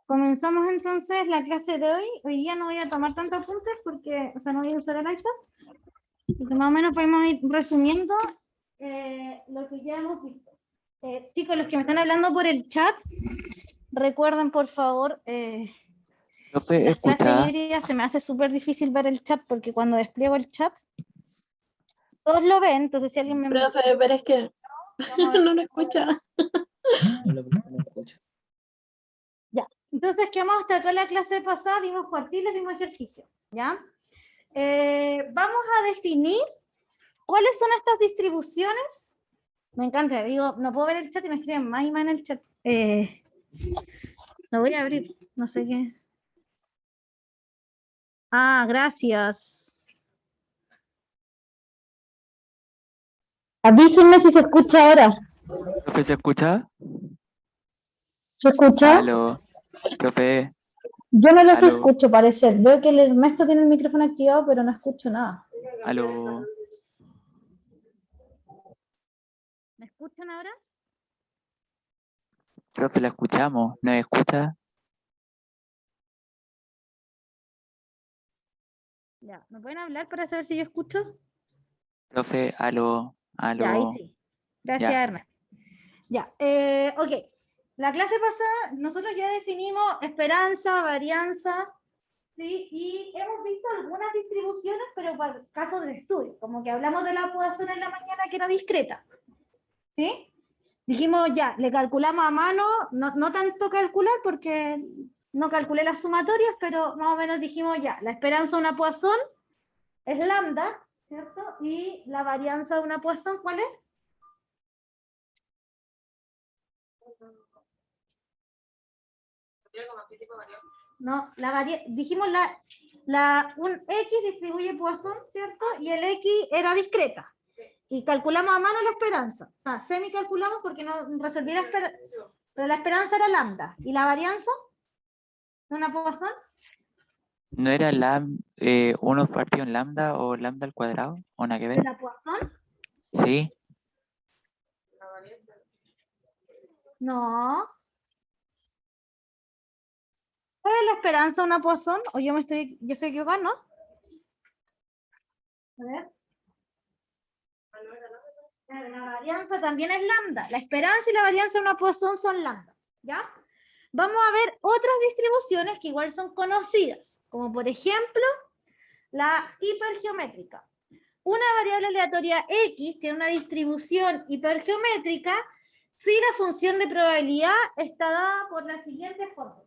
Comenzamos entonces la clase de hoy. Hoy día no voy a tomar tantos apuntes porque, o sea, no voy a usar el iPad. Porque más o menos podemos ir resumiendo lo que ya hemos visto. Chicos, los que me están hablando por el chat, recuerden por favor, Profe, las clases escucha. híbridas se me hace súper difícil ver el chat porque cuando despliego el chat, todos lo ven, entonces si alguien me... Profe, pero es que no lo escucha. Ya, entonces quedamos hasta acá la clase pasada, vimos cuartiles, vimos ejercicio, ¿ya? Vamos a definir cuáles son estas distribuciones. Me encanta, digo, no puedo ver el chat y me escriben más y más en el chat. Lo voy a abrir, no sé qué. Ah, gracias. Avísenme si se escucha ahora. Profe, ¿se escucha? ¿Se escucha? Aló, profe, Yo no los aló, escucho, parece. Veo que el Ernesto tiene el micrófono activado, pero no escucho nada. aló. ¿Me escuchan ahora? Profe, la escuchamos. ¿Nos escucha? Ya, ¿me pueden hablar para saber si yo escucho? Profe, aló, Ya, ahí aló. sí. Gracias, Ya. Ernesto. Ya, ok. La clase pasada nosotros ya definimos esperanza, varianza, ¿sí? Y hemos visto algunas distribuciones, pero para casos de estudio, como que hablamos de la Poisson en la mañana que era discreta, ¿sí? Dijimos ya, le calculamos a mano, no tanto calcular porque no calculé las sumatorias, pero más o menos dijimos ya, la esperanza de una Poisson es lambda, ¿cierto? Y la varianza de una Poisson, ¿cuál es? No, dijimos un X distribuye Poisson, ¿cierto? Y el X era discreta. Y calculamos a mano la esperanza. O sea, semi-calculamos porque no resolví la esperanza. Pero la esperanza era lambda. ¿Y la varianza? ¿Una Poisson? ¿No era uno partido en lambda o lambda al cuadrado? ¿O nada que ¿De ver? la Poisson? Sí. No. ¿Cuál es la esperanza de una Poisson? O yo estoy equivocando, ¿no? A ver. La varianza también es lambda. La esperanza y la varianza de una Poisson son lambda. ¿Ya? Vamos a ver otras distribuciones que igual son conocidas, como por ejemplo la hipergeométrica. Una variable aleatoria X tiene una distribución hipergeométrica si la función de probabilidad está dada por la siguiente fórmula.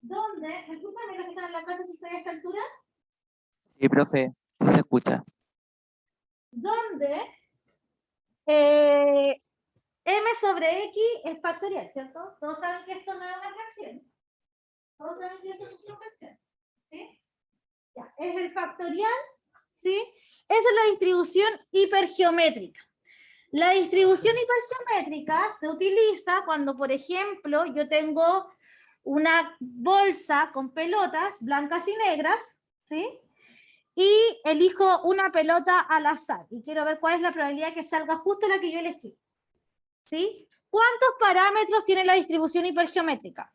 ¿Dónde? Escúchame los que están en la clase si estoy a esta altura. Sí, profe, sí se escucha. Donde m sobre x es factorial, ¿cierto? Todos saben que esto no es una fracción. Todos saben que esto no es una fracción. ¿Sí? Ya, es el factorial, ¿sí? Esa es la distribución hipergeométrica. La distribución hipergeométrica se utiliza cuando, por ejemplo, yo tengo una bolsa con pelotas blancas y negras, ¿sí? Y elijo una pelota al azar y quiero ver cuál es la probabilidad que salga justo la que yo elegí, ¿sí? ¿Cuántos parámetros tiene la distribución hipergeométrica?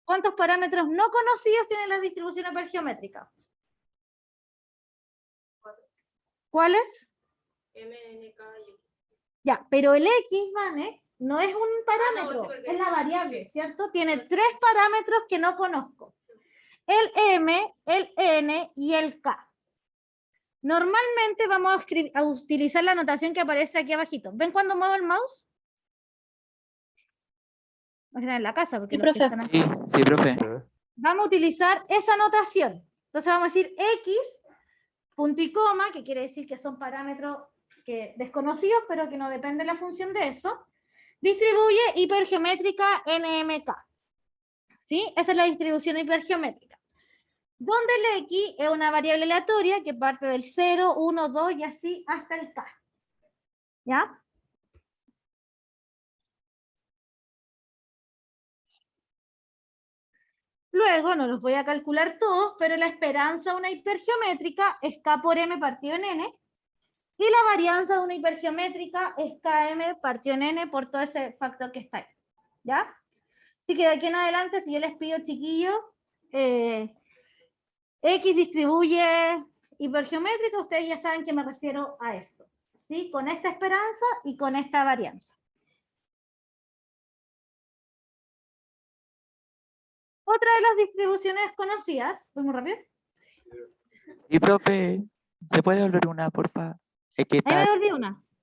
¿Cuántos parámetros no conocidos tiene la distribución hipergeométrica? ¿Cuáles? M, N, K y X. Ya, pero el X, ¿vale? No es un parámetro, no, sí, es la variable, ¿cierto? Tiene tres parámetros que no conozco. El M, el N y el K. Normalmente vamos a utilizar la notación que aparece aquí abajito. ¿Ven cuando muevo el mouse? No será en la casa, porque Sí, los que profe. están aquí. Sí, profe. Vamos a utilizar esa notación. Entonces vamos a decir X, punto y coma, que quiere decir que son parámetros desconocidos, pero que no depende de la función de eso. Distribuye hipergeométrica NMK. ¿Sí? Esa es la distribución hipergeométrica. Donde el X es una variable aleatoria que parte del 0, 1, 2 y así hasta el K. ¿Ya? Luego, no los voy a calcular todos, pero la esperanza de una hipergeométrica es K por M partido en N, y la varianza de una hipergeométrica es KM partido en N por todo ese factor que está ahí. ¿Ya? Así que de aquí en adelante, si yo les pido, chiquillos, X distribuye hipergeométrica, ustedes ya saben que me refiero a esto, ¿sí? Con esta esperanza y con esta varianza. Otra de las distribuciones conocidas, ¿voy muy rápido? Y profe, ¿se puede volver una, porfa? Es que Ahí está... me olvidé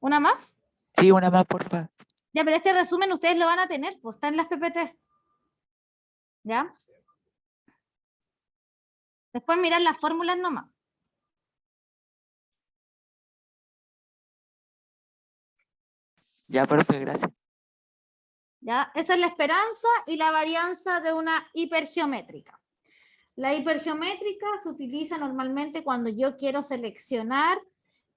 una más. Sí, una más, porfa. Ya, pero este resumen ustedes lo van a tener, pues está en las PPT. ¿Ya? Después mirar las fórmulas nomás. Ya, profe, gracias. ¿Ya? Esa es la esperanza y la varianza de una hipergeométrica. La hipergeométrica se utiliza normalmente cuando yo quiero seleccionar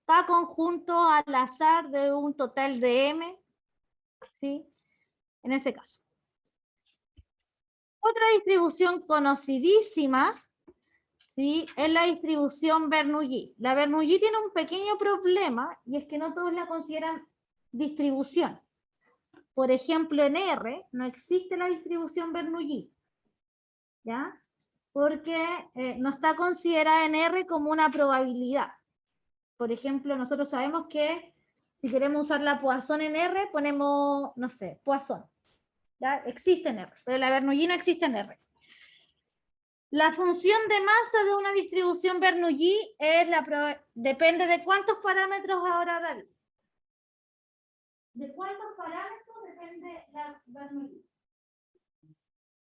cada conjunto al azar de un total de M, ¿sí? En ese caso. Otra distribución conocidísima, ¿sí? Es la distribución Bernoulli. La Bernoulli tiene un pequeño problema y es que no todos la consideran distribución. Por ejemplo, en R no existe la distribución Bernoulli, ¿ya? Porque no está considerada en R como una probabilidad. Por ejemplo, nosotros sabemos que si queremos usar la Poisson en R, ponemos, no sé, Poisson. ¿Ya? Existe en R, pero la Bernoulli no existe en R. La función de masa de una distribución Bernoulli es depende de cuántos parámetros ahora, David. ¿De cuántos parámetros depende la Bernoulli?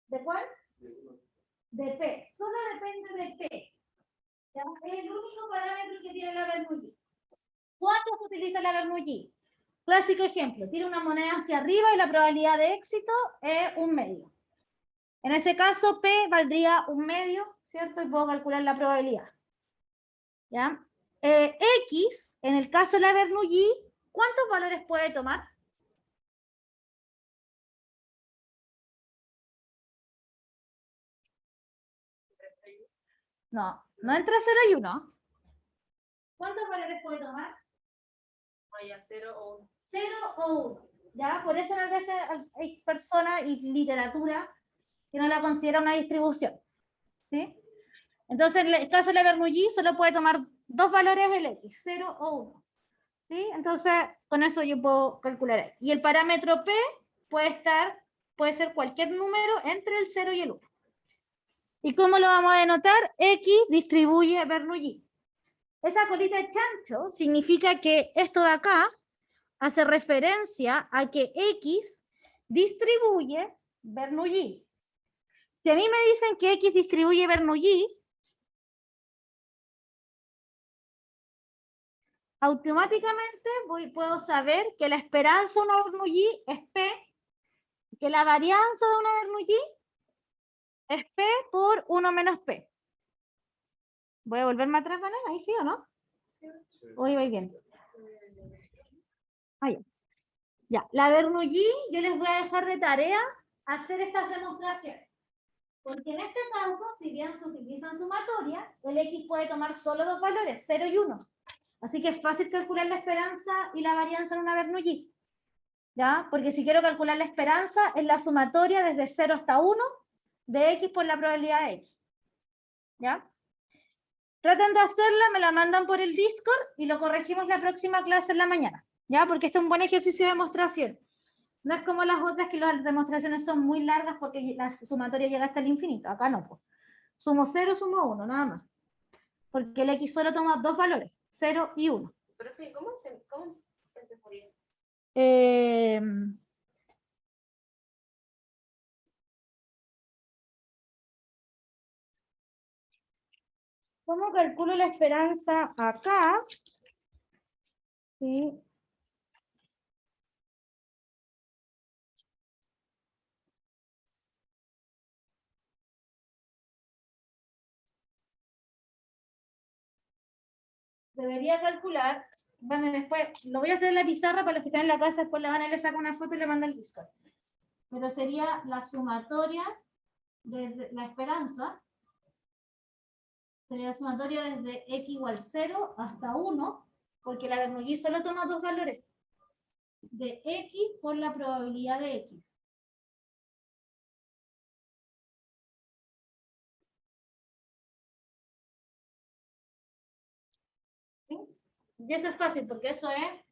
¿De cuál? De P. Solo depende de P. ¿Ya? Es el único parámetro que tiene la Bernoulli. ¿Cuándo se utiliza la Bernoulli? Clásico ejemplo, tira una moneda hacia arriba y la probabilidad de éxito es 1/2. En ese caso, P valdría 1/2, ¿cierto? Y puedo calcular la probabilidad. ¿Ya? X, en el caso de la Bernoulli, ¿cuántos valores puede tomar? No, no entre 0 y 1. ¿Cuántos valores puede tomar? Vaya, 0 o 1. 0 o 1. ¿Ya? Por eso a veces hay personas y literatura que no la considera una distribución. ¿Sí? Entonces, en el caso de la Bernoulli, solo puede tomar dos valores el X, 0 o 1. ¿Sí? Entonces, con eso yo puedo calcular ahí. Y el parámetro P puede ser cualquier número entre el 0 y el 1. ¿Y cómo lo vamos a denotar? X distribuye Bernoulli. Esa colita de chancho significa que esto de acá hace referencia a que X distribuye Bernoulli. Si a mí me dicen que X distribuye Bernoulli, automáticamente puedo saber que la esperanza de una Bernoulli es P, que la varianza de una Bernoulli es P por 1 menos P. ¿Voy a volverme atrás, Vanessa? ¿Ahí sí o no? Hoy voy bien. Ahí. Ya, la Bernoulli, yo les voy a dejar de tarea hacer estas demostraciones. Porque en este caso, si bien se utilizan sumatoria, el X puede tomar solo dos valores, 0 y 1. Así que es fácil calcular la esperanza y la varianza en una Bernoulli. ¿Ya? Porque si quiero calcular la esperanza, es la sumatoria desde 0 hasta 1 de X por la probabilidad de X. ¿Ya? Traten de hacerla, me la mandan por el Discord y lo corregimos la próxima clase en la mañana. ¿Ya? Porque este es un buen ejercicio de demostración. No es como las otras que las demostraciones son muy largas porque la sumatoria llega hasta el infinito. Acá no. Pues. Sumo 0, sumo 1, nada más. Porque el X solo toma dos valores, 0 y 1. Profe, ¿cómo empezaría? ¿Cómo calculo la esperanza acá? Sí. Debería calcular, bueno, después lo voy a hacer en la pizarra para los que están en la casa, después la van a le saca una foto y le manda el Discord. Pero sería la sumatoria de la esperanza, sería la sumatoria desde x igual 0 hasta 1, porque la Bernoulli solo toma dos valores, de x por la probabilidad de x. Y eso es fácil, porque eso es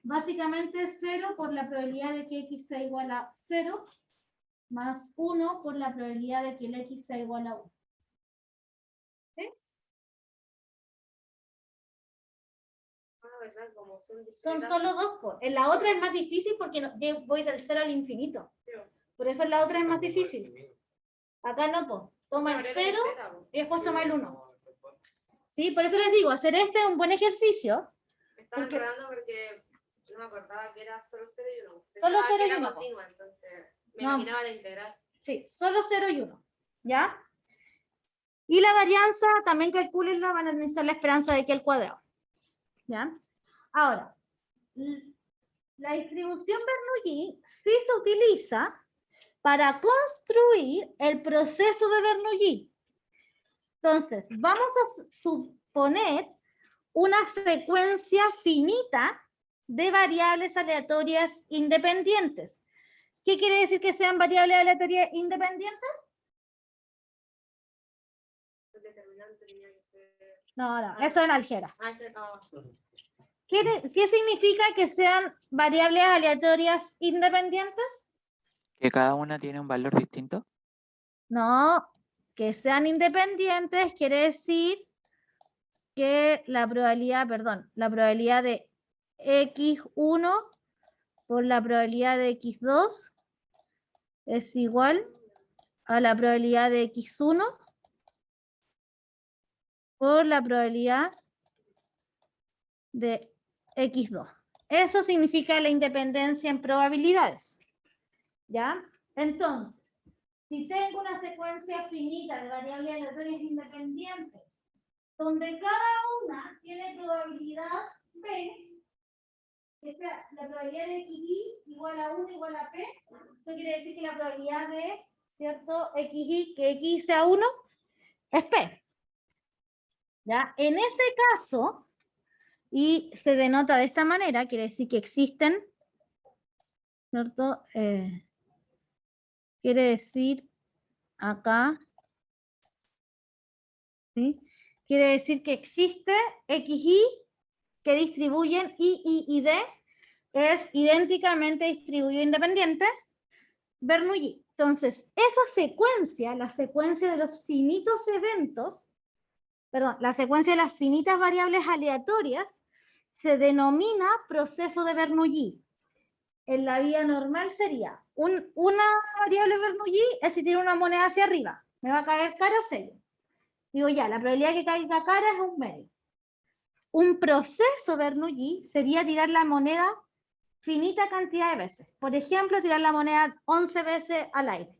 básicamente 0 por la probabilidad de que x sea igual a 0, más 1 por la probabilidad de que el x sea igual a 1. ¿Sí? Ah, ¿verdad? Como son Son discretas. solo dos. Po. En la otra es más difícil porque yo voy del 0 al infinito. Por eso en la otra es más difícil. Acá no, pues. Toma el 0 y después toma el 1. ¿Sí? Por eso les digo, hacer este es un buen ejercicio. Me estaba Porque- enredando porque no me acordaba que era solo 0 y 1. Solo 0 que y era 1, continua, entonces me No. imaginaba la integral. Sí, solo 0 y 1. ¿Ya? Y la varianza, también calculenla, van a necesitar la esperanza de que el cuadrado. ¿Ya? Ahora, la distribución Bernoulli sí se utiliza para construir el proceso de Bernoulli. Entonces, vamos a suponer una secuencia finita de variables aleatorias independientes. ¿Qué quiere decir que sean variables aleatorias independientes? El determinante tenía que ser... No, eso es en álgebra. Ah, ese, ah. ¿Qué significa que sean variables aleatorias independientes? Que cada una tiene un valor distinto. No, que sean independientes quiere decir que la probabilidad de x1 por la probabilidad de x2 es igual a la probabilidad de x1 por la probabilidad de x2. Eso significa la independencia en probabilidades. ¿Ya? Entonces, si tengo una secuencia finita de variables aleatorias independientes, donde cada una tiene probabilidad B, que sea la probabilidad de xy igual a 1 igual a P, eso quiere decir que la probabilidad de, ¿cierto? Xy, que x sea 1, es P. ¿Ya? En ese caso, y se denota de esta manera, quiere decir que existen, ¿cierto? Quiere decir acá, ¿sí? Quiere decir que existe xy que distribuyen y y d, es idénticamente distribuido independiente, Bernoulli. Entonces, esa secuencia, la secuencia de los finitos eventos, perdón, la secuencia de las finitas variables aleatorias, se denomina proceso de Bernoulli. En la vida normal sería una variable Bernoulli es si tiene una moneda hacia arriba, me va a caer cara o sello. Digo ya, la probabilidad de que caiga cara es 1/2. Un proceso Bernoulli sería tirar la moneda finita cantidad de veces. Por ejemplo, tirar la moneda 11 veces al aire.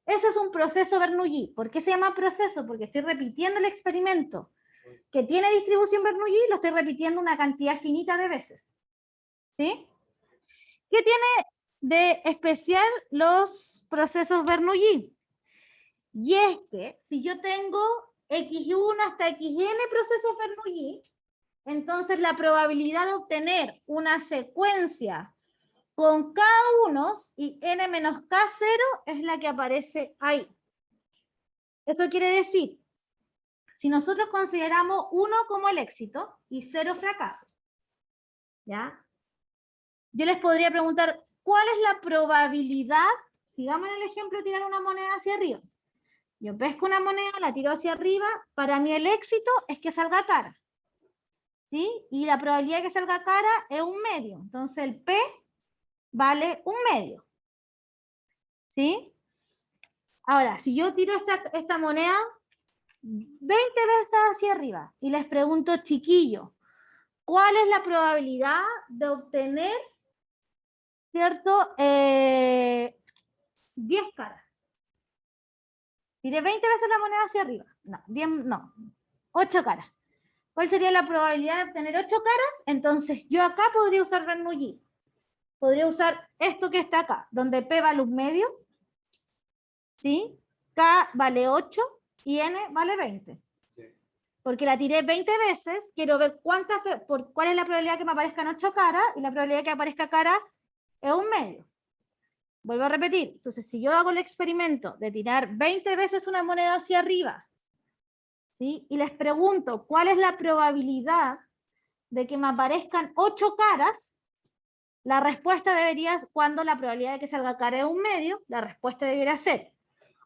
Ese es un proceso Bernoulli. ¿Por qué se llama proceso? Porque estoy repitiendo el experimento que tiene distribución Bernoulli, lo estoy repitiendo una cantidad finita de veces. ¿Sí? ¿Qué tiene de especial los procesos Bernoulli? Y es que si yo tengo x1 hasta xn procesos Bernoulli, entonces la probabilidad de obtener una secuencia con K1 y n menos K0 es la que aparece ahí. Eso quiere decir, si nosotros consideramos 1 como el éxito y 0 fracaso, ¿ya? Yo les podría preguntar, ¿cuál es la probabilidad? Sigamos en el ejemplo de tirar una moneda hacia arriba. Yo pesco una moneda, la tiro hacia arriba, para mí el éxito es que salga cara. ¿Sí? Y la probabilidad de que salga cara es 1/2. Entonces el P vale 1/2. ¿Sí? Ahora, si yo tiro esta moneda 20 veces hacia arriba y les pregunto, chiquillo, ¿cuál es la probabilidad de obtener, ¿cierto? 10 caras. Tiré 20 veces la moneda hacia arriba. No, 10, no, 8 caras. ¿Cuál sería la probabilidad de obtener 8 caras? Entonces yo acá podría usar Bernoulli. Podría usar esto que está acá, donde P vale 1/2, ¿sí? K vale 8 y N vale 20. Sí. Porque la tiré 20 veces, quiero ver cuál es la probabilidad que me aparezcan 8 caras, y la probabilidad de que aparezca cara es 1/2. Vuelvo a repetir, entonces si yo hago el experimento de tirar 20 veces una moneda hacia arriba, ¿sí? Y les pregunto cuál es la probabilidad de que me aparezcan 8 caras, la respuesta debería, cuando la probabilidad de que salga cara es 1/2, la respuesta debería ser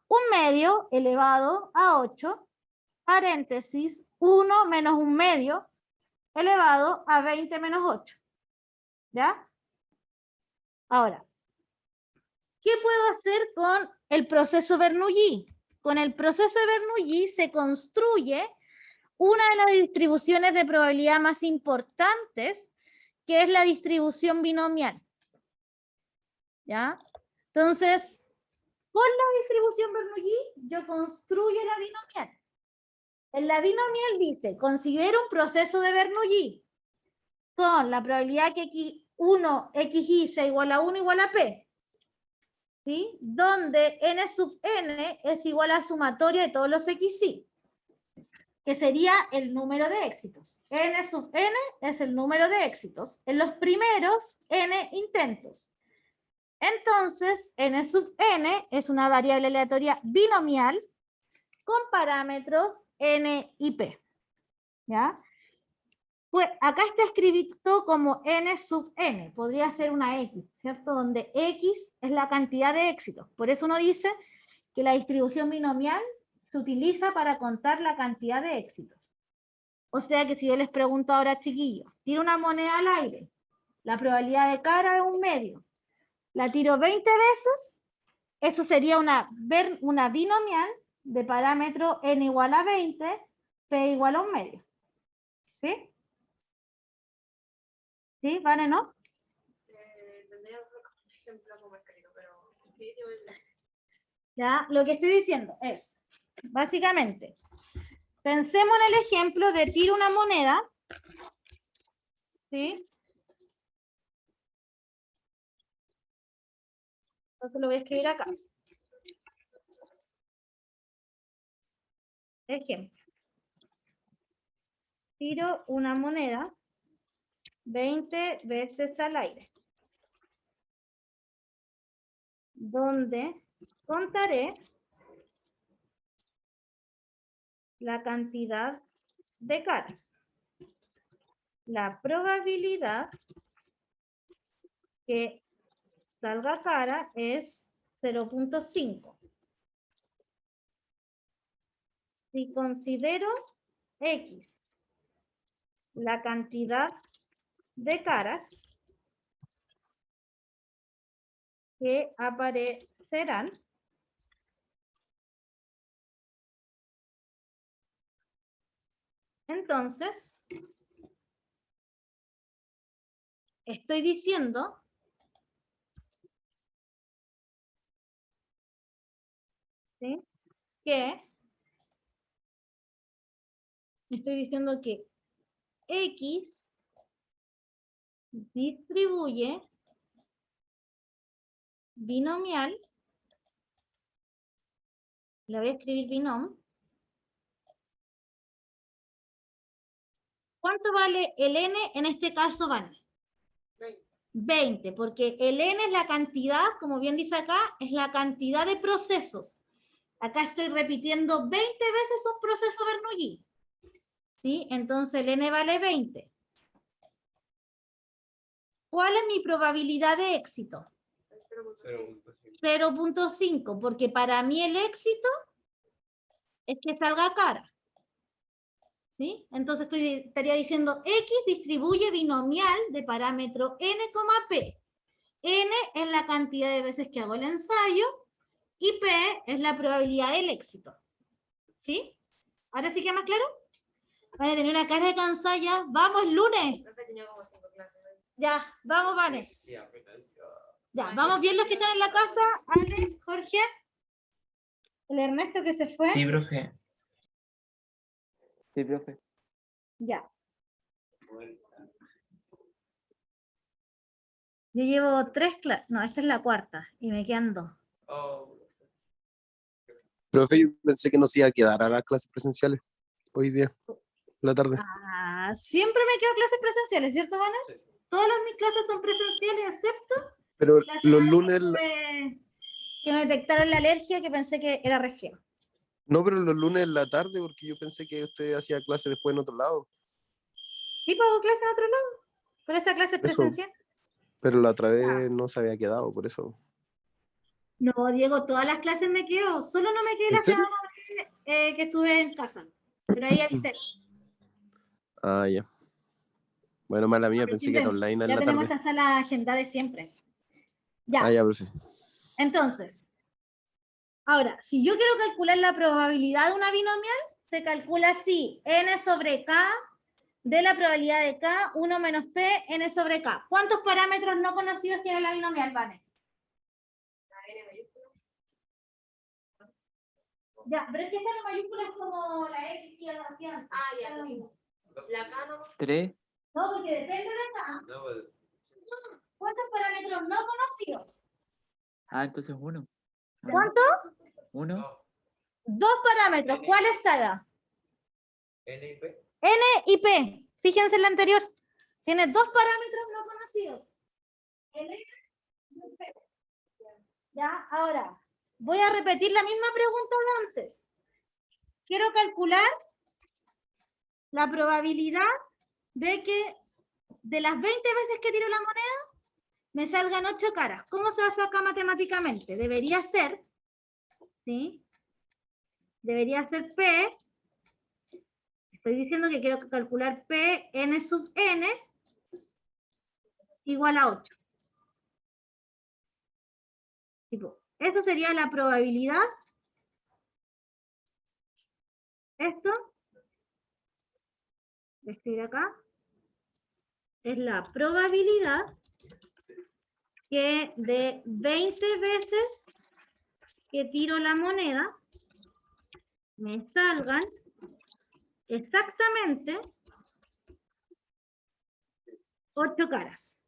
1/2 elevado a 8, paréntesis, 1 menos 1/2 elevado a 20 menos 8. ¿Ya? Ahora, ¿qué puedo hacer con el proceso Bernoulli? Con el proceso de Bernoulli se construye una de las distribuciones de probabilidad más importantes, que es la distribución binomial. ¿Ya? Entonces, con la distribución Bernoulli, yo construyo la binomial. En la binomial dice, considero un proceso de Bernoulli con la probabilidad que xi sea igual a 1 igual a p, ¿sí? Donde n sub n es igual a sumatoria de todos los xi, que sería el número de éxitos. N sub n es el número de éxitos en los primeros n intentos. Entonces, n sub n es una variable aleatoria binomial con parámetros n y p. ¿Ya? Pues acá está escrito como n sub n, podría ser una x, ¿cierto? Donde x es la cantidad de éxitos. Por eso uno dice que la distribución binomial se utiliza para contar la cantidad de éxitos. O sea que si yo les pregunto ahora, chiquillos, tiro una moneda al aire, la probabilidad de cara es 1/2, la tiro 20 veces, eso sería una binomial de parámetro n igual a 20, p igual a 1/2. ¿Sí? ¿Sí? ¿Vale, no? Tendría otro ejemplo como escrito, pero sí, yo ¿Ya? Lo que estoy diciendo es, básicamente, pensemos en el ejemplo de tiro una moneda, ¿sí? Entonces lo voy a escribir acá. Ejemplo. Tiro una moneda 20 veces al aire, donde contaré la cantidad de caras. La probabilidad que salga cara es 0.5. Si considero X la cantidad de caras que aparecerán, entonces estoy diciendo ¿sí? que X distribuye binomial, la voy a escribir binom. ¿Cuánto vale el n? En este caso vale 20, porque el n es la cantidad, como bien dice acá, es la cantidad de procesos. Acá estoy repitiendo 20 veces un proceso Bernoulli. ¿Sí? Entonces el n vale 20. ¿Cuál es mi probabilidad de éxito? 0.5, porque para mí el éxito es que salga cara. ¿Sí? Entonces estaría diciendo X distribuye binomial de parámetro n, p. N es la cantidad de veces que hago el ensayo y P es la probabilidad del éxito. ¿Sí? ¿Ahora sí queda más claro? Van a tener una cara de cansada ya. ¡Vamos, lunes! tenía como 5 clases. Ya, vamos, vale. Ya, vamos bien los que están en la casa. Ale, Jorge. El Ernesto que se fue. Sí, profe. Sí, profe. Ya. Yo llevo 3 clases. No, esta es la cuarta. Y me quedan 2. Profe, yo pensé que no se iba a quedar a las clases presenciales hoy día, la tarde. Ah, siempre me quedo clases presenciales, ¿cierto, Vane? Sí. Todas mis clases son presenciales, excepto Pero la los semana lunes, que me detectaron la alergia, que pensé que era resfriado. no, pero los lunes en la tarde, porque yo pensé que usted hacía clases después en otro lado. Sí, pues hago clase en otro lado. Pero esta clase es Eso. presencial. Pero la otra vez no se había quedado, por eso. No, Diego, todas las clases me quedo. Solo no me quedé ¿En la serio? semana que estuve en casa. Pero ahí avisé. Ah, ya. Bueno, mala mía, Pero pensé que era siempre, online en ya la tenemos tarde. esta sala agenda de siempre. Ya, Ah, ya, profe. entonces, ahora, si yo quiero calcular la probabilidad de una binomial, se calcula así, n sobre k de la probabilidad de k, 1 menos p, n sobre k. ¿Cuántos parámetros no conocidos tiene la binomial, Vane? La N mayúscula. Ya, pero es que esta en mayúscula es como la X que yo hacía antes. Ah, ya. Es lo mismo. La K no. 3. No, porque depende de acá. ¿Cuántos parámetros no conocidos? Ah, entonces 1. ¿Cuántos? 1. Dos parámetros. ¿Cuáles, Saga? N y P. N y P. Fíjense en la anterior. Tiene dos parámetros no conocidos. El N y el P. Ya, ahora, voy a repetir la misma pregunta de antes. Quiero calcular la probabilidad de que de las 20 veces que tiro la moneda, me salgan 8 caras. ¿Cómo se saca matemáticamente? Debería ser, ¿sí? Debería ser P. Estoy diciendo que quiero calcular P, N sub N, igual a 8. Tipo, eso sería la probabilidad. Esto, voy a escribir acá, es la probabilidad que de 20 veces que tiro la moneda, me salgan exactamente 8 caras.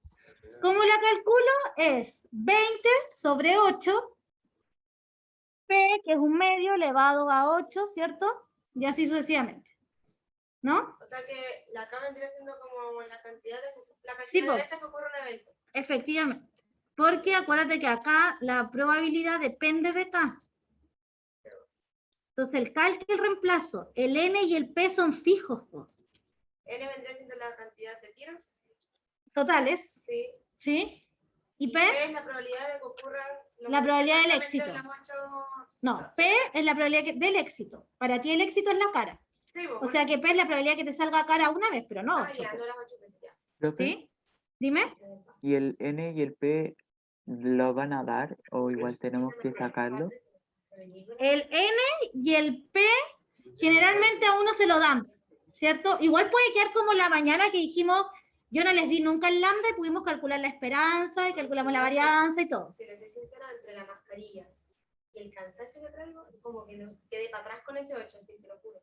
¿Cómo la calculo? Es 20 sobre 8, P, que es un medio, elevado a 8, ¿cierto? Y así sucesivamente. ¿No? O sea que la K vendría siendo como la cantidad Sí, de po. veces que ocurre un evento. Efectivamente. Porque acuérdate que acá la probabilidad depende de K. Entonces el K y el reemplazo, el N y el P son fijos, po. N vendría siendo la cantidad de tiros. Totales, Sí. ¿sí? ¿Y P? P es la probabilidad de que ocurran. La probabilidad del exactamente éxito. las 8. No, P es la probabilidad del éxito. Para ti el éxito es la cara. Sí, po, O sea que P es la probabilidad que te salga cara una vez, pero no ah, 8. ya, no las 8 veces ya. Profe, ¿Sí? Dime. ¿y el N y el P lo van a dar o igual tenemos que sacarlo? El N y el P generalmente a uno se lo dan, ¿cierto? Igual puede quedar como la mañana que dijimos, yo no les di nunca el lambda y pudimos calcular la esperanza y calculamos la varianza y todo. Si les soy sincera, entre la mascarilla y el cansancio que traigo, como que no quedé para atrás con ese 8, así se lo juro.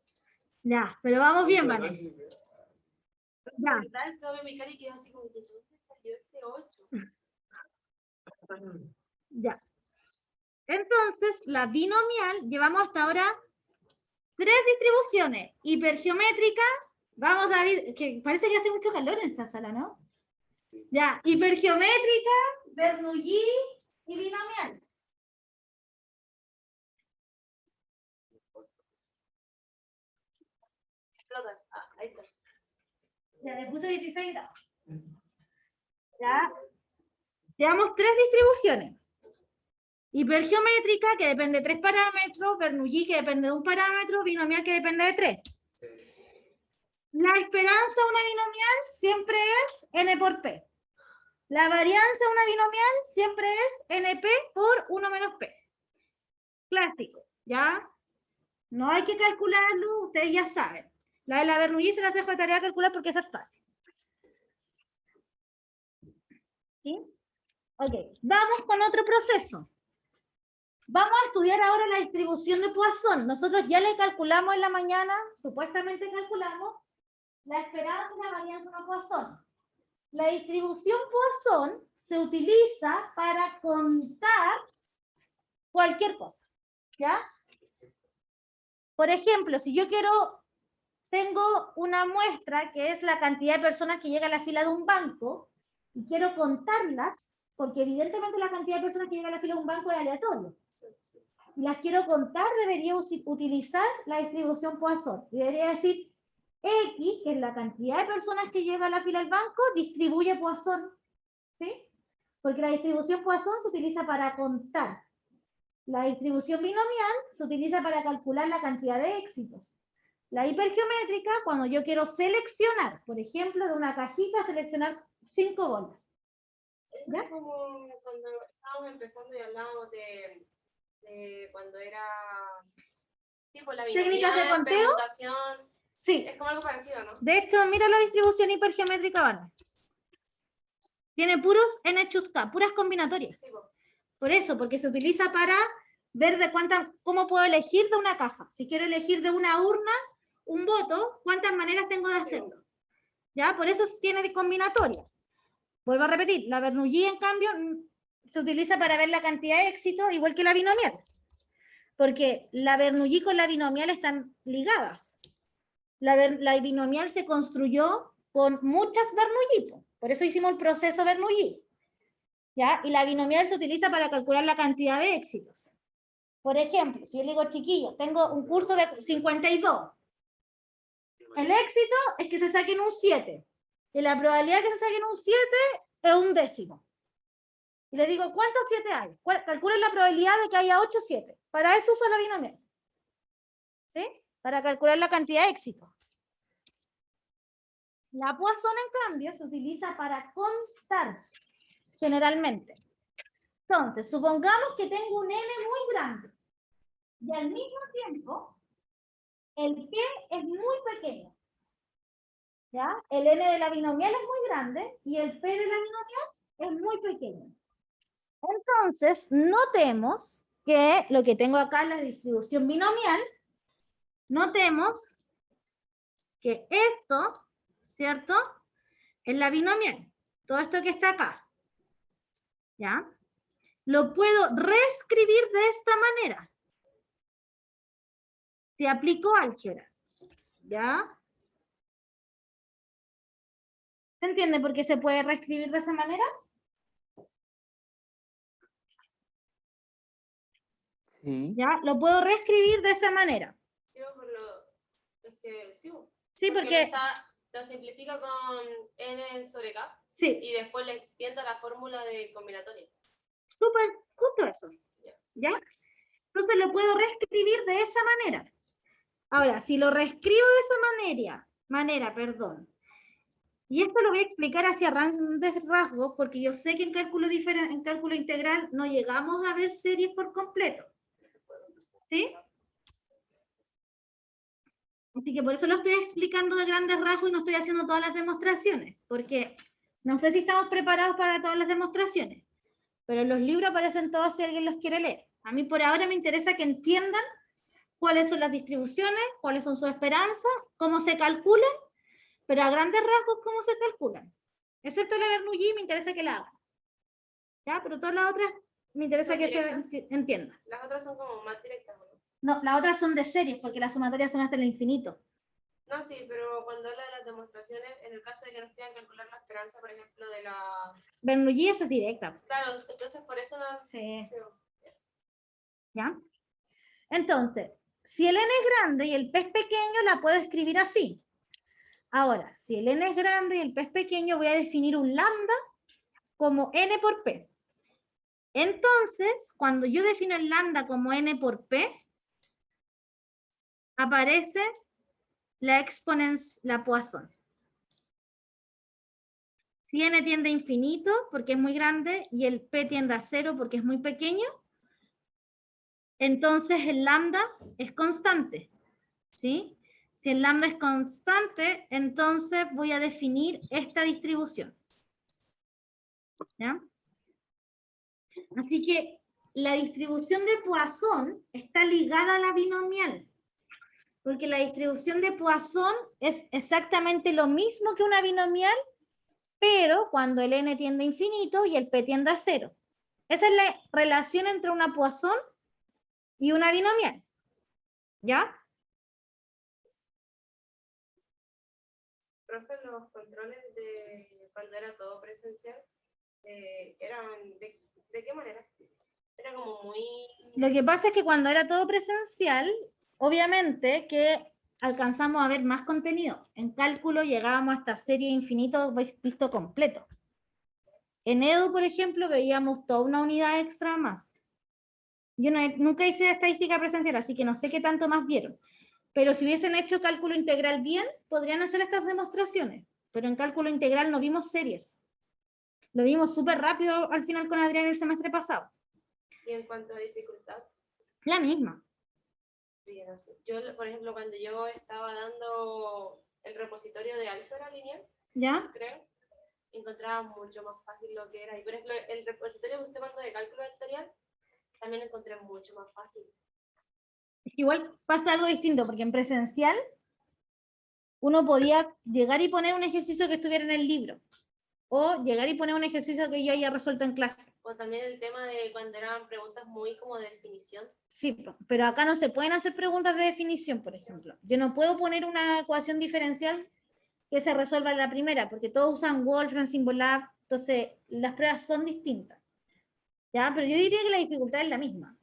Ya, pero vamos bien, Vane. Ya. ¿Verdad? Se ve mi cara y quedó así como que ¿dónde salió ese 8? Ya. Entonces, la binomial, llevamos hasta ahora 3 distribuciones. Hipergeométrica, vamos David, que parece que hace mucho calor en esta sala, ¿no? Ya, hipergeométrica, Bernoulli y binomial. Explota. Ah, ahí está. Ya, le puse 16 grados. Ya. Llevamos 3 distribuciones. Hipergeométrica, que depende de 3 parámetros, Bernoulli, que depende de un parámetro, binomial, que depende de 3. La esperanza de una binomial siempre es n por p. La varianza de una binomial siempre es np por 1 menos p. Clásico, ¿ya? No hay que calcularlo, ustedes ya saben. La de la Bernoulli se las dejo de tarea calcular porque esa es fácil. ¿Sí? Ok, vamos con otro proceso. Vamos a estudiar ahora la distribución de Poisson. Nosotros ya le calculamos en la mañana, supuestamente calculamos, la esperanza y la varianza de Poisson. La distribución Poisson se utiliza para contar cualquier cosa, ¿ya? Por ejemplo, si yo tengo una muestra que es la cantidad de personas que llegan a la fila de un banco y quiero contarlas, porque evidentemente la cantidad de personas que llegan a la fila de un banco es aleatorio. Y las quiero contar, debería utilizar la distribución Poisson. Y debería decir X, que es la cantidad de personas que llega a la fila del banco, distribuye Poisson, ¿sí? Porque la distribución Poisson se utiliza para contar. La distribución binomial se utiliza para calcular la cantidad de éxitos. La hipergeométrica, cuando yo quiero seleccionar, por ejemplo, de una cajita, seleccionar 5 bolas. ¿Ya? Es como cuando estábamos empezando y hablábamos de cuando era tipo la ¿Técnicas de binomial, conteo? permutación. Sí. Es como algo parecido, ¿no? De hecho, mira la distribución hipergeométrica, Vane. Tiene puros n chus k, puras combinatorias. Sí, po. Por eso, porque se utiliza para ver de cómo puedo elegir de una caja. Si quiero elegir de una urna un voto, ¿cuántas maneras tengo de hacerlo? ¿Ya? Por eso tiene de combinatoria. Vuelvo a repetir, la Bernoulli, en cambio, se utiliza para ver la cantidad de éxitos, igual que la binomial. Porque la Bernoulli con la binomial están ligadas. La binomial se construyó con muchas Bernoulli, por eso hicimos el proceso Bernoulli. ¿Ya? Y la binomial se utiliza para calcular la cantidad de éxitos. Por ejemplo, si yo le digo, chiquillos, tengo un curso de 52. El éxito es que se saquen un 7. Y la probabilidad de que se saquen un 7 es un décimo. Y le digo, ¿cuántos 7 hay? Calculen la probabilidad de que haya 8 7. Para eso uso la binomial. ¿Sí? Para calcular la cantidad de éxitos. La Poisson, en cambio, se utiliza para contar, generalmente. Entonces, supongamos que tengo un n muy grande. Y al mismo tiempo, el p es muy pequeño. ¿Ya? El n de la binomial es muy grande y el p de la binomial es muy pequeño. Entonces, notemos que lo que tengo acá es la distribución binomial. Notemos que esto, ¿cierto? Es la binomial. Todo esto que está acá. ¿Ya? Lo puedo reescribir de esta manera. Si aplico álgebra. ¿Ya? ¿Se entiende por qué se puede reescribir de esa manera? Sí. ¿Ya? Lo puedo reescribir de esa manera. Sí, po, por lo. Es que sí, po. Sí, porque... Lo simplifica con n sobre k Sí, y después le extiende la fórmula de combinatoria. súper, justo eso. ¿Ya? Entonces lo puedo reescribir de esa manera. Ahora, si lo reescribo de esa manera, perdón, y esto lo voy a explicar hacia grandes rasgos, porque yo sé que en cálculo integral no llegamos a ver series por completo. ¿Sí? Así que por eso lo estoy explicando de grandes rasgos y no estoy haciendo todas las demostraciones, porque no sé si estamos preparados para todas las demostraciones, pero los libros aparecen todos si alguien los quiere leer. A mí por ahora me interesa que entiendan cuáles son las distribuciones, cuáles son sus esperanzas, cómo se calculan, pero a grandes rasgos cómo se calculan. Excepto la Bernoulli, me interesa que la hagan. ¿Ya? Pero todas las otras me interesa ¿Son que se directas? entienda. Las otras son como más directas, ¿no? No, las otras son de series, porque las sumatorias son hasta el infinito. No, sí, pero cuando habla de las demostraciones, en el caso de que nos pidan calcular la esperanza, por ejemplo, de la... Bernoulli esa es directa. Claro, entonces por eso no... Sí. Sí, ¿Ya? Entonces, si el n es grande y el p es pequeño, la puedo escribir así. Ahora, si el n es grande y el p es pequeño, voy a definir un lambda como n por p. Entonces, cuando yo defino el lambda como n por p, aparece la exponencia, la Poisson. Si n tiende a infinito, porque es muy grande, y el p tiende a 0 porque es muy pequeño, entonces el lambda es constante. ¿Sí? Si el lambda es constante, entonces voy a definir esta distribución. ¿Ya? Así que la distribución de Poisson está ligada a la binomial, porque la distribución de Poisson es exactamente lo mismo que una binomial, pero cuando el n tiende a infinito y el p tiende a 0. Esa es la relación entre una Poisson y una binomial. ¿Ya? profe, los controles de cuando era todo presencial, eran ¿de qué manera? Era como muy... Lo que pasa es que cuando era todo presencial, obviamente que alcanzamos a ver más contenido. En cálculo llegábamos hasta serie infinito visto completo. En Edu, por ejemplo, veíamos toda una unidad extra más. Yo nunca hice estadística presencial, así que no sé qué tanto más vieron. Pero si hubiesen hecho cálculo integral bien, podrían hacer estas demostraciones. Pero en cálculo integral no vimos series. Lo vimos súper rápido al final con Adrián el semestre pasado. Y en cuanto a dificultad, La misma. yo no sé. Yo, por ejemplo, cuando yo estaba dando el repositorio de álgebra lineal, ¿Ya? creo, encontraba mucho más fácil lo que era. Y por ejemplo, el repositorio que usted mandó de cálculo vectorial, también encontré mucho más fácil. Igual pasa algo distinto, porque en presencial uno podía llegar y poner un ejercicio que estuviera en el libro, o llegar y poner un ejercicio que yo haya resuelto en clase. O también el tema de cuando eran preguntas muy como de definición. Sí, pero acá no se pueden hacer preguntas de definición, por ejemplo. Yo no puedo poner una ecuación diferencial que se resuelva en la primera, porque todos usan Wolfram, Symbolab, entonces las pruebas son distintas. ¿Ya? Pero yo diría que la dificultad es la misma.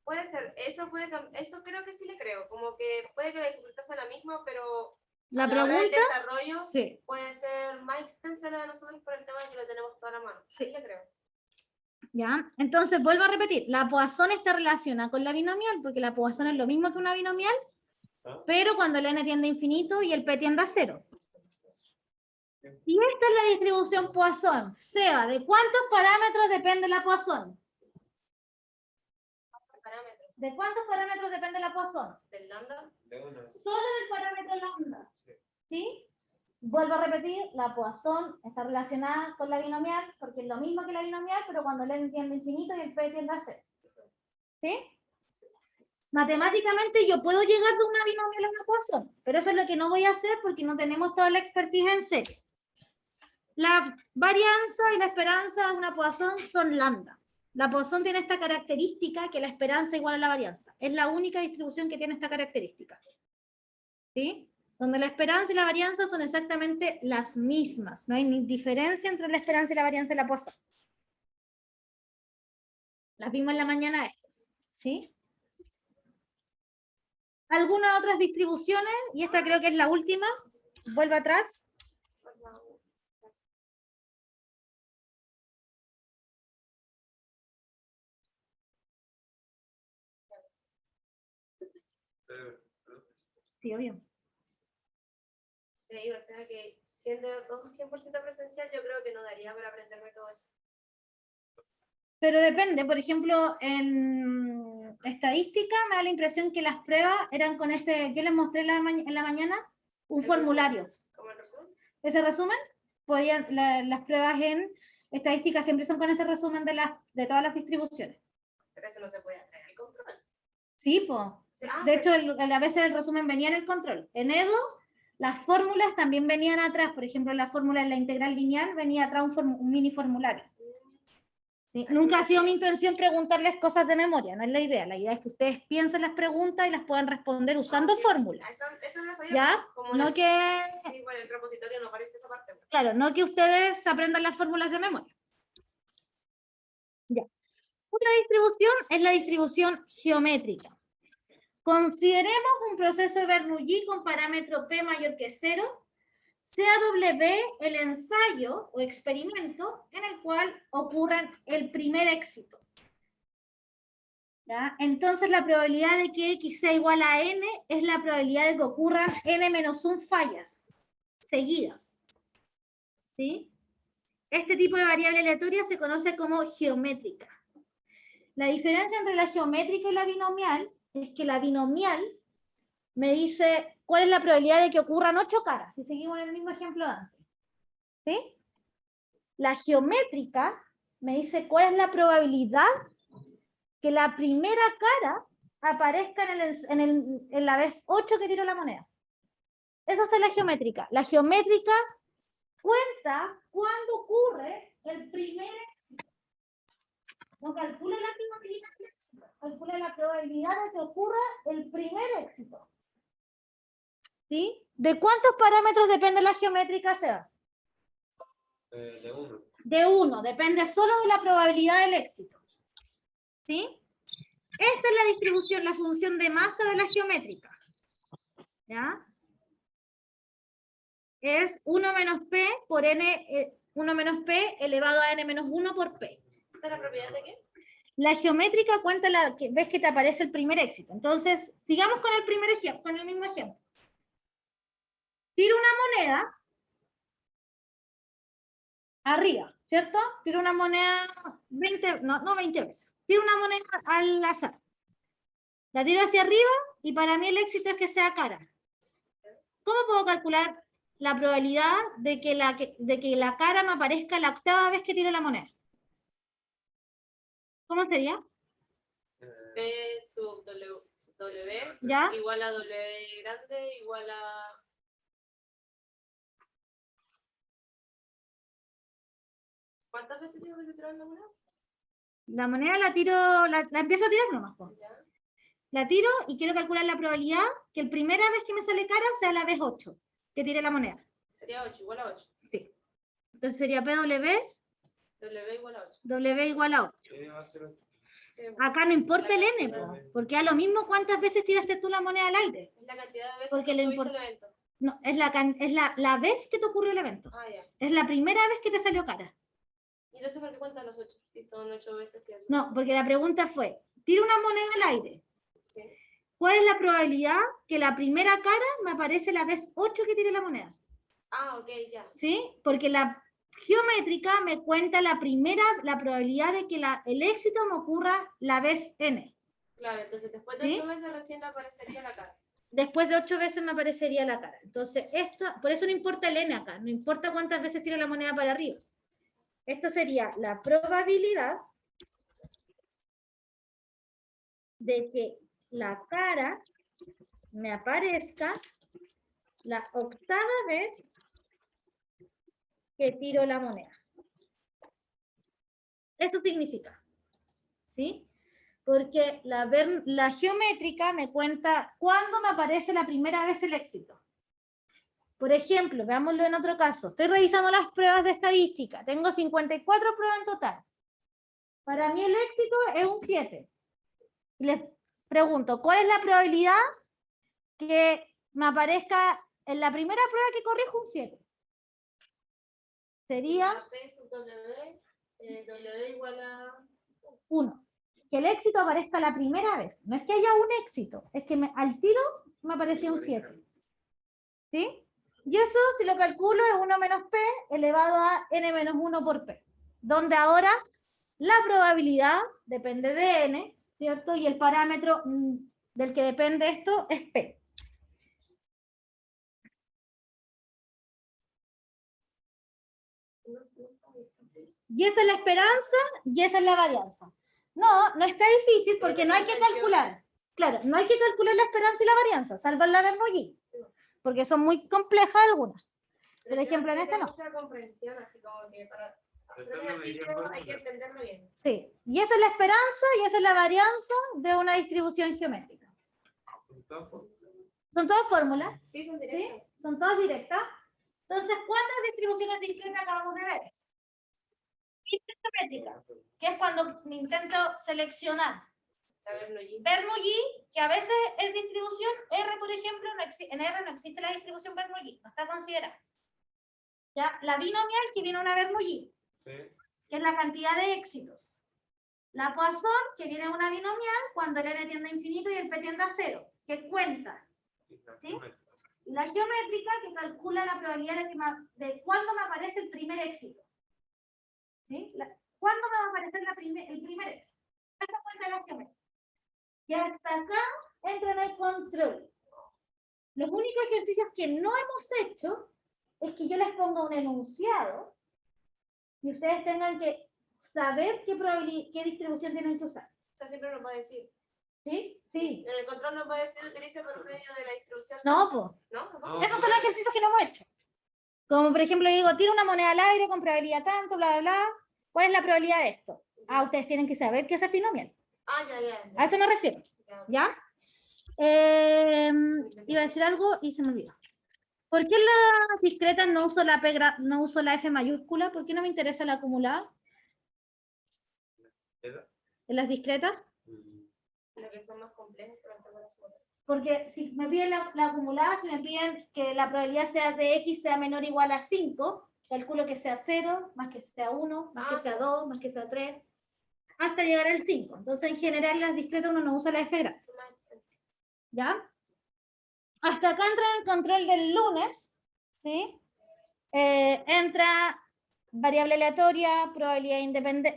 Puede ser, eso creo que sí le creo, como que puede que la dificultad sea la misma, pero La a la hora del pregunta, desarrollo sí. puede ser más extensa la de nosotros por el tema de que lo tenemos toda la mano. Sí. Sí le creo. ¿Ya? Entonces, vuelvo a repetir, la Poisson está relacionada con la binomial, porque la Poisson es lo mismo que una binomial, pero cuando el n tiende a infinito y el p tiende a 0. Y esta es la distribución Poisson. Seba, ¿de cuántos parámetros depende la Poisson? Parámetros ¿De cuántos parámetros depende la Poisson? del lambda. De uno. Solo del parámetro lambda. ¿Sí? Vuelvo a repetir, la Poisson está relacionada con la binomial, porque es lo mismo que la binomial, pero cuando el n tiende a infinito y el p tiende a 0. ¿Sí? Matemáticamente yo puedo llegar de una binomial a una Poisson, pero eso es lo que no voy a hacer porque no tenemos toda la expertise en serie. La varianza y la esperanza de una Poisson son lambda. La Poisson tiene esta característica que la esperanza es igual a la varianza. Es la única distribución que tiene esta característica. ¿Sí? Donde la esperanza y la varianza son exactamente las mismas. No hay ni diferencia entre la esperanza y la varianza de la Poisson. Las vimos en la mañana estas. ¿Sí? Algunas otras distribuciones, y esta creo que es la última. Vuelvo atrás. Sí, obvio. O sea que siendo todo 100% presencial, yo creo que no daría para aprenderme todo eso. Pero depende, por ejemplo, en estadística me da la impresión que las pruebas eran con ese, yo les mostré en la mañana un ¿El formulario. ¿Como el resumen? Ese resumen, las pruebas en estadística siempre son con ese resumen de todas las distribuciones. Pero eso no se puede hacer en el control. Sí, pues. Ah, De hecho, a veces el resumen venía en el control. En Edu, las fórmulas también venían atrás. Por ejemplo, la fórmula en la integral lineal venía atrás un mini formulario. ¿Sí? Nunca ha sido mi intención preguntarles cosas de memoria, no es la idea. La idea es que ustedes piensen las preguntas y las puedan responder usando fórmulas. Eso no sabía. ¿Ya? Como No que... Sí, bueno, el repositorio no aparece esa parte. Claro, no que ustedes aprendan las fórmulas de memoria. Ya. Otra distribución es la distribución geométrica. Consideremos un proceso de Bernoulli con parámetro p mayor que 0, sea W el ensayo o experimento en el cual ocurra el primer éxito. ¿Ya? Entonces la probabilidad de que x sea igual a n es la probabilidad de que ocurran n-1 fallas seguidas. ¿Sí? Este tipo de variable aleatoria se conoce como geométrica. La diferencia entre la geométrica y la binomial es que la binomial me dice cuál es la probabilidad de que ocurran 8 caras, si seguimos en el mismo ejemplo de antes. ¿Sí? La geométrica me dice cuál es la probabilidad que la primera cara aparezca en la vez 8 que tiró la moneda. Esa es la geométrica. La geométrica cuenta cuándo ocurre el primer éxito. No calcula la probabilidad del éxito, calcula la probabilidad de que ocurra el primer éxito. ¿Sí? ¿De cuántos parámetros depende la geométrica, Seba? De uno. De 1, depende solo de la probabilidad del éxito. ¿Sí? Esta es la distribución, la función de masa de la geométrica. ¿Ya? Es 1 menos P por N, 1 menos P elevado a N menos 1 por P. ¿Esta es la propiedad de qué? La geométrica cuenta ves que te aparece el primer éxito. Entonces, sigamos con el primer ejemplo, con el mismo ejemplo. Tiro una moneda arriba, ¿cierto? Tiro una moneda 20, no 20 veces. Tiro una moneda al azar. La tiro hacia arriba y para mí el éxito es que sea cara. ¿Cómo puedo calcular la probabilidad de que la cara me aparezca la octava vez que tiro la moneda? ¿Cómo sería? P sub W ¿Ya? igual a W grande igual a... ¿Cuántas veces tengo que tirar la moneda? La moneda la tiro, la empiezo a tirar nomás. Po. Ya. La tiro y quiero calcular la probabilidad que la primera vez que me sale cara sea la vez 8, que tire la moneda. Sería 8, igual a 8. Sí. Entonces sería PW, W igual a 8. W igual a 8. ¿Qué va a ser? Acá no importa el N, po, porque da lo mismo cuántas veces tiraste tú la moneda al aire. Es la cantidad de veces Porque que le tuviste import- el evento. No, es la vez que te ocurrió el evento. Ah, ya. Es la primera vez que te salió cara. ¿Y entonces por qué cuentan los 8? Si son 8 veces que... No, porque la pregunta fue, tiro una moneda al aire. Sí. ¿Cuál es la probabilidad que la primera cara me aparece la vez 8 que tire la moneda? Ah, ok, ya. ¿Sí? Porque la geométrica me cuenta la probabilidad de que el éxito me ocurra la vez n. Claro, entonces después de ¿Sí? 8 veces recién aparecería la cara. Después de 8 veces me aparecería la cara. Entonces, por eso no importa el n acá, no importa cuántas veces tiro la moneda para arriba. Esto sería la probabilidad de que la cara me aparezca la octava vez que tiro la moneda. Eso significa, ¿sí? Porque la geométrica me cuenta cuándo me aparece la primera vez el éxito. Por ejemplo, veámoslo en otro caso. Estoy revisando las pruebas de estadística. Tengo 54 pruebas en total. Para mí el éxito es un 7. Y les pregunto, ¿cuál es la probabilidad que me aparezca en la primera prueba que corrijo un 7? Sería P sub W, W igual a... 1. Que el éxito aparezca la primera vez. No es que haya un éxito, es que al tiro me apareció un 7. ¿Sí? Y eso, si lo calculo, es 1 menos P elevado a N menos 1 por P. Donde ahora la probabilidad depende de N, ¿cierto? Y el parámetro del que depende esto es P. Y esa es la esperanza y esa es la varianza. No está difícil porque no hay que calcular. Claro, no hay que calcular la esperanza y la varianza, salvo en la Bernoulli, porque son muy complejas algunas. Por ejemplo, en este no. Mucha comprensión, así como que para hacer Esta un no ejercicio debería hay que poner. entenderlo bien. Sí, y esa es la esperanza y esa es la varianza de una distribución geométrica. Son todas por- Son todas fórmulas, Sí, son ¿sí? directos. Son todas directas. Entonces, ¿cuántas distribuciones discretas acabamos de ver? Geométrica, que es cuando me intento seleccionar Saberlo allí. Bernoulli, que a veces es distribución R, por ejemplo, en R no existe la distribución Bernoulli, no está considerada. ¿Ya? La binomial, que viene una Bernoulli, Sí. que es la cantidad de éxitos. La Poisson, que viene una binomial cuando el n tiende a infinito y el p tiende a 0, que cuenta. Y la ¿Sí? geometría. Y la geométrica, que calcula la probabilidad de cuándo me aparece el primer éxito. ¿Sí? ¿Cuándo me va a aparecer el primer éxito? Esa cuenta la geométrica. Y hasta acá entra en el control. Los únicos ejercicios que no hemos hecho es que yo les ponga un enunciado y ustedes tengan que saber qué distribución tienen que usar. O sea, siempre nos va a decir. ¿Sí? Sí. En el control nos va a decir utilice por medio de la distribución. No, pues. ¿No? No. Esos son los ejercicios que no hemos hecho. Como por ejemplo, digo, tira una moneda al aire con probabilidad tanto, bla, bla, bla. ¿Cuál es la probabilidad de esto? Ah, ustedes tienen que saber qué es el binomial. Ah, ya. A eso me refiero. Ya. ¿Ya? Iba a decir algo y se me olvidó. ¿Por qué en las discretas no uso no uso la F mayúscula? ¿Por qué no me interesa la acumulada? ¿Era? ¿En las discretas? Mm, Lo que son más complejos, pero estamos en la suma. porque si me piden la acumulada, si me piden que la probabilidad sea de X sea menor o igual a 5, calculo que sea 0, más que sea 1, más que sea 2, más que sea 3, hasta llegar al 5. Entonces, en general, las discretas uno no usa la F grande. ¿Ya? Hasta acá entra el control del lunes, ¿sí? Entra variable aleatoria, probabilidad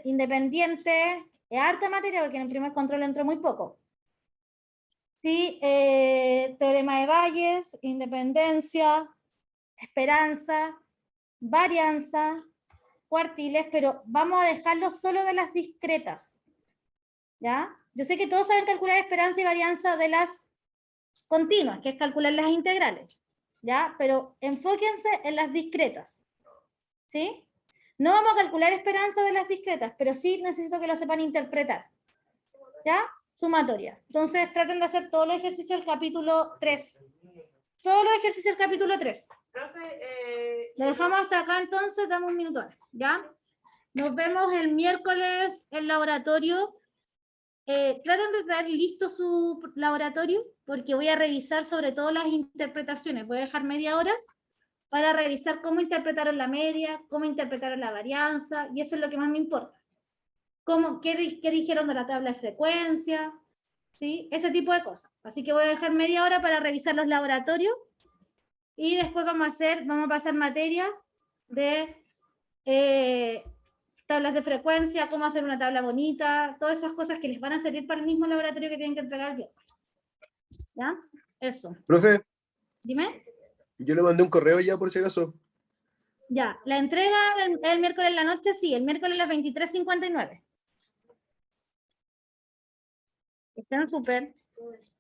independiente, harta materia, porque en el primer control entró muy poco. ¿Sí? Teorema de Bayes, independencia, esperanza, varianza, cuartiles, pero vamos a dejarlo solo de las discretas. ¿Ya? Yo sé que todos saben calcular esperanza y varianza de las continuas, que es calcular las integrales. ¿Ya? Pero enfóquense en las discretas. ¿Sí? No vamos a calcular esperanza de las discretas, pero sí necesito que lo sepan interpretar. ¿Ya? Sumatoria. Entonces traten de hacer todos los ejercicios del capítulo 3. Todos los ejercicios del capítulo 3. Profe, Lo dejamos hasta acá entonces, damos un minuto. ¿Ya? Nos vemos el miércoles en laboratorio. Traten de traer listo su laboratorio, porque voy a revisar sobre todo las interpretaciones. Voy a dejar media hora para revisar cómo interpretaron la media, cómo interpretaron la varianza, y eso es lo que más me importa. ¿Qué dijeron de la tabla de frecuencia? ¿Sí? Ese tipo de cosas. Así que voy a dejar media hora para revisar los laboratorios, y después vamos a pasar materia de tablas de frecuencia, cómo hacer una tabla bonita, todas esas cosas que les van a servir para el mismo laboratorio que tienen que entregar el viernes. ¿Ya? Eso. Profe, Dime. yo le mandé un correo ya por si acaso. Ya, la entrega el miércoles en la noche, sí, el miércoles a las 23:59. Están súper.